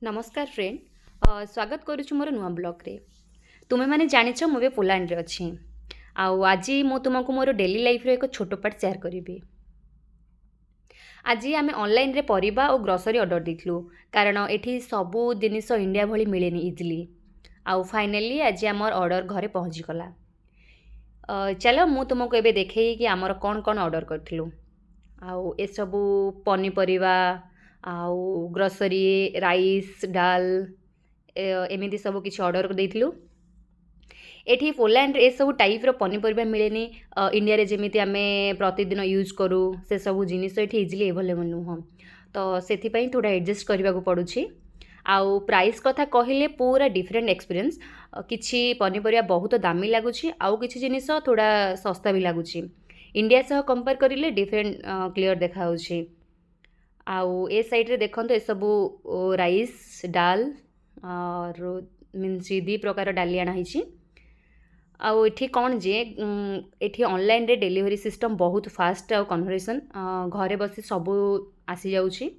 नमस्कार फ्रेंड। स्वागत करुछु मोर नुआ ब्लॉग रे। तुमे माने जानिछ मु बे पोलैंड रे अछि। आउ आज मु तुमको मोर डेली लाइफ रो एक छोटो पार्ट शेयर करिबी। आज आमे ऑनलाइन रे परिबा और ग्रोसरी ऑर्डर दिथलु कारण एठी सबु जिनिस इंडिया भली मिलेनी इजिली। आउ फाइनली आज हमर ऑर्डर घरे पहुँची गला। चलो मु तुमको एबे देखेई कि हमर कोन कोन ऑर्डर करथिलु। आउ ए सबु पनीपरिबा आउ ग्रोसरी राइस डाल एमिति सब किसी ऑर्डर ଦେଇଥିଲୁ। एठी पोलैंड रे सब टाइप रो पनीपरिबा मिलेनी इंडिया रे जेमिति आमे प्रतिदिन यूज करू से सब जिनिस एठी इजिली अवेलेबल नुह तो सेथि पई थोड़ा एडजस्ट करबा को पडुछि। आउ प्राइस कथा कहिले पूरा डिफरेंट एक्सपीरियंस किछि पनीपरिबा बहुत दामी लागुछि आउ किछि जिनिस थोड़ा सस्ता भी लागुछि। इंडिया सह कंपेयर करिले डिफरेंट क्लियर देखा होछि। आउ ए साइड रे देखंतो ए सबु राइस डाल और मीन्स दी प्रकार डाली आना हिची। आउ एठी कौन जे एठी ऑनलाइन रे डिलीवरी सिस्टम बहुत फास्ट आउ कन्वर्सेशन घरे बसी सबु आसी जाउछि।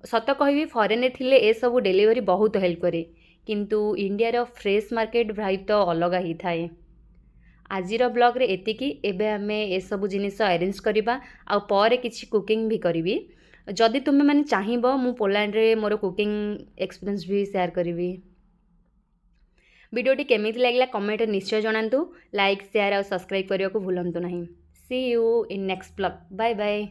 सत कहबी फॉरेन रे थिले ए सबु डिलीवरी बहुत हेल्प करे किंतु इंडिया रो फ्रेश मार्केट भाई तो अलग ही थाए। आजिर ब्लॉग रे एतिकी एबे आमे ए सबु जिनिस अरेंज करिबा आउ परे किछि कुकिंग भी करिबी। जदि तुमे माने चाहिबो मु पोलैंड रे मोर कुकिंग एक्सपीरियंस भी शेयर करिबी। वीडियोटी केमिति लागला कमेंट निश्चय जणांतु। लाइक शेयर और सब्सक्राइब करने को भूलंतु नहीं। See you in next blog. Bye bye.